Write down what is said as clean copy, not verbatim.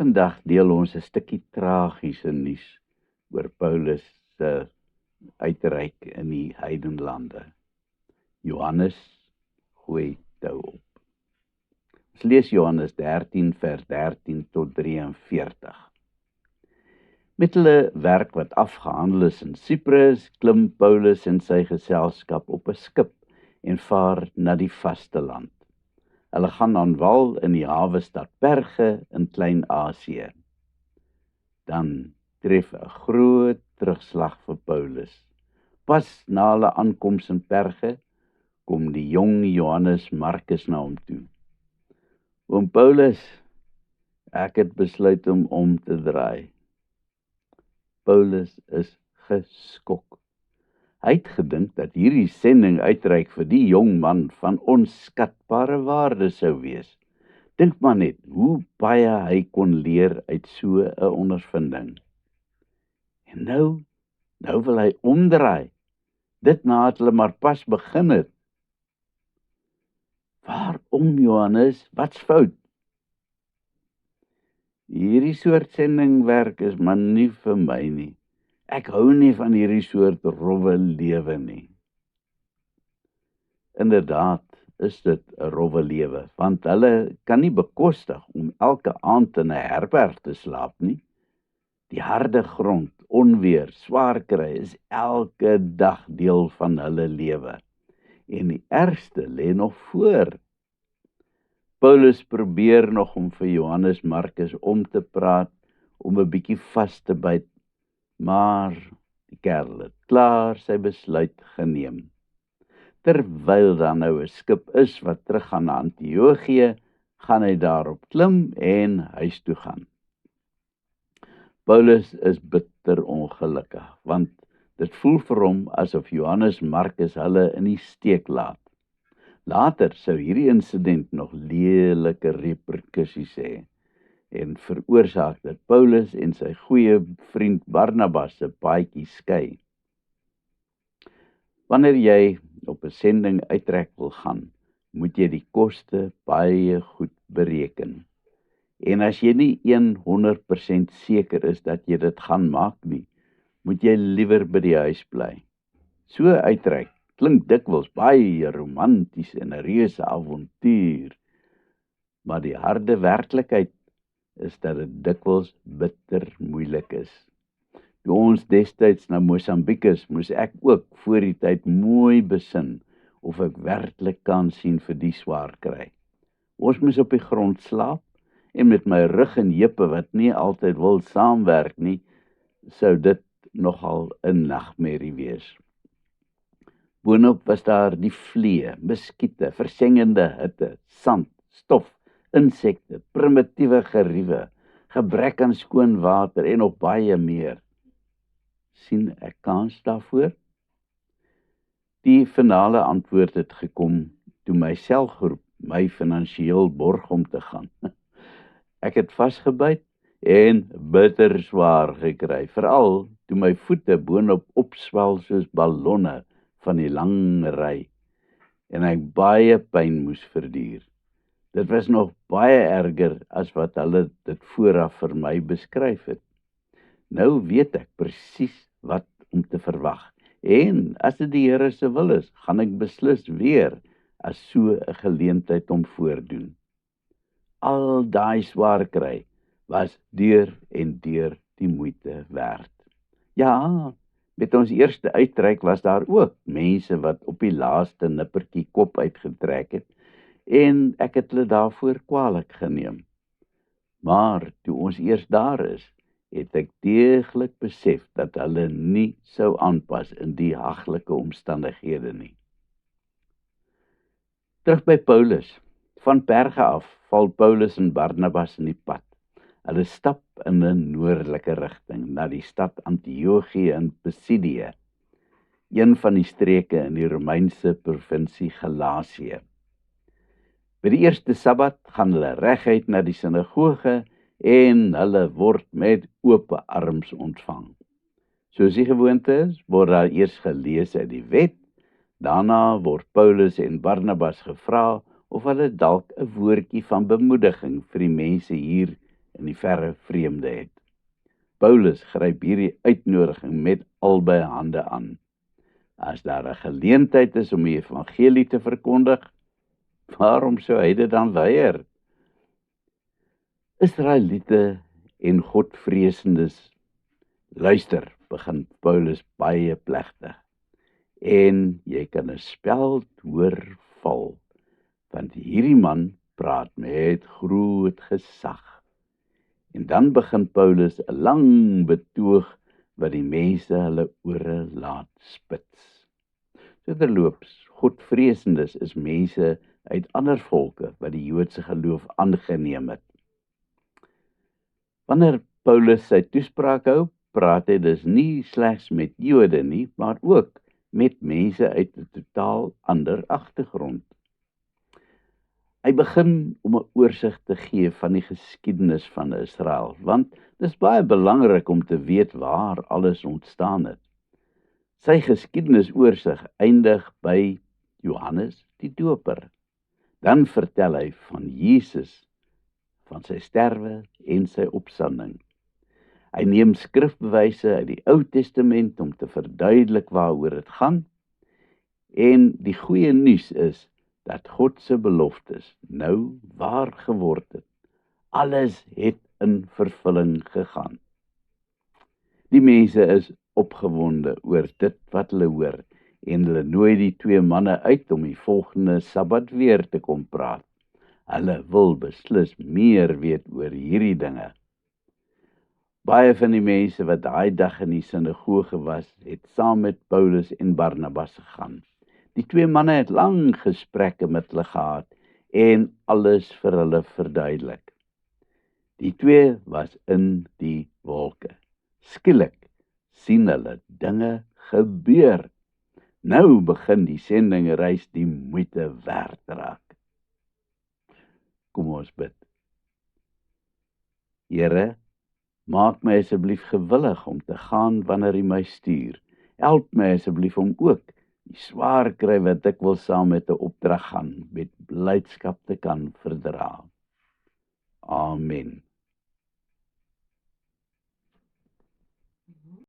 Vandag deel ons 'n stukkie tragiese nuus oor Paulus se uitreik in die heidenlande. Johannes gooi tou op. Ons lees Johannes 13 vers 13 tot 43. Met hulle werk wat afgehandel is in Siprus, klim Paulus en sy geselskap op 'n skip en vaar na die vasteland. Hulle gaan aan wal in die hawestad Perge in Klein-Asië. Dan tref 'n groot terugslag vir Paulus. Pas na hulle aankoms in Perge, kom die jong Johannes Markus na hom toe. Oom Paulus, ek het besluit om te draai. Paulus is geskok. Hy het gedink dat hierdie sending uitreik vir die jong man van onskatbare waarde sou wees. Dink maar net hoe baie hy kon leer uit so 'n ondervinding. En nou wil hy omdraai. Dit nadat hulle maar pas begin het. Waarom, Johannes? Wat's fout? Hierdie soort sendingwerk is maar nie vir my nie. Ek hou nie van hierdie soort rowwe lewe nie. Inderdaad is dit 'n rowwe lewe, want hulle kan nie bekostig om elke aand in 'n herberg te slaap nie. Die harde grond, onweer, swaar kry is elke dag deel van hulle lewe. En die ergste lê nog voor. Paulus probeer nog om vir Johannes Markus om te praat, om 'n bietjie vas te byt, maar die kerel het klaar sy besluit geneem. Terwyl daar nou 'n skip is wat teruggaan na Antiochië, gaan hy daarop klim en huis toe gaan. Paulus is bitter ongelukkig, want dit voel vir hom asof Johannes Markus hulle in die steek laat. Later sou hierdie insident nog lelike reperkusies hê en veroorsaak dat Paulus en sy goeie vriend Barnabas se paadjie skei. Wanneer jy op 'n sending uittrek wil gaan, moet jy die koste baie goed bereken. En as jy nie 100% seker is dat jy dit gaan maak nie, moet jy liewer by die huis bly. So uittrek klink dikwels baie romanties en 'n reuse avontuur, maar die harde werklikheid is dat dit dikwels bitter moeilik is. Toe ons destyds na Mosambiek is, moes ek ook voor die tyd mooi besin of ek werklik kan sien vir die swaar kry. Ons moes op die grond slaap en met my rug en heupe wat nie altyd wil saamwerk nie, sou dit nogal 'n nagmerrie wees. Boonop was daar die vliee, muskiete, versengende hitte, sand, stof, insekte, primitiewe geriewe, gebrek aan skoon water en nog baie meer. Sien ek kans daarvoor? Die finale antwoord het gekom toe my selgroep my finansiëel borg om te gaan. Ek het vasgebyt en bitter swaar gekry, veral toe my voete boonop opswel soos ballonne van die lang ry en ek baie pyn moes verduur. Dit was nog baie erger as wat hulle dit vooraf vir my beskryf het. Nou weet ek presies wat om te verwag en as dit die Here se wil is, gaan ek beslis weer as so 'n geleentheid om voordoen. Al daai swaar kry was deur en deur die moeite werd. Ja, met ons eerste uitreik was daar ook mense wat op die laaste nippertjie kop uitgetrek het en ek het hulle daarvoor kwaadlik geneem. Maar toe ons eers daar is, het ek deeglik besef dat hulle nie sou aanpas in die haglike omstandighede nie. Terug by Paulus. Van Perge af val Paulus en Barnabas in die pad. Hulle stap in 'n noordelike rigting na die stad Antiochië in Pisidië, een van die streke in die Romeinse provinsie Galasië. By die eerste Sabbat gaan hulle reguit na die sinagoge en hulle word met oop arms ontvang. Soos die gewoonte is, word daar eers gelees uit die wet, daarna word Paulus en Barnabas gevra of hulle dalk 'n woordjie van bemoediging vir die mense hier in die verre vreemde het. Paulus gryp hierdie uitnodiging met albei hande aan. As daar 'n geleentheid is om die evangelie te verkondig, waarom sou hy dit dan weier? Israeliete en Godvreesendes, luister, begin Paulus baie plegtig. En jy kan 'n speld hoor val, want hierdie man praat met groot gesag. En dan begin Paulus 'n lang betoog wat die mense hulle ore laat spits. So terloops, Godvreesendes is mense uit ander volke wat die Joodse geloof aangeneem het. Wanneer Paulus sy toespraak hou, praat hy dus nie slegs met Jode nie, maar ook met mense uit 'n totaal ander agtergrond. Hy begin om 'n oorsig te gee van die geskiedenis van Israel, want dit is baie belangrik om te weet waar alles ontstaan het. Sy geskiedenisoorsig eindig by Johannes die Doper. Dan vertel hy van Jesus, van sy sterwe en sy opstanding. Hy neem skrifbewyse uit die Ou Testament om te verduidelik waaroor dit gaan. En die goeie nuus is dat God se beloftes nou waar geword het. Alles het in vervulling gegaan. Die mense is opgewonde oor dit wat hulle hoor en hulle nooi die twee manne uit om die volgende Sabbat weer te kom praat. Hulle wil beslis meer weet oor hierdie dinge. Baie van die mense wat daai dag in die sinagoge was, het saam met Paulus en Barnabas gegaan. Die twee manne het lang gesprekke met hulle gehad en alles vir hulle verduidelik. Die twee was in die wolke. Skielik sien hulle dinge gebeur. Nou begin die sendingreis die moeite werd raak. Kom ons bid. Here, maak my asseblief gewillig om te gaan wanneer U my stuur. Help my asseblief om ook die swaar kry wat ek wil saam met 'n opdrag gaan, met blydskap te kan verdra. Amen.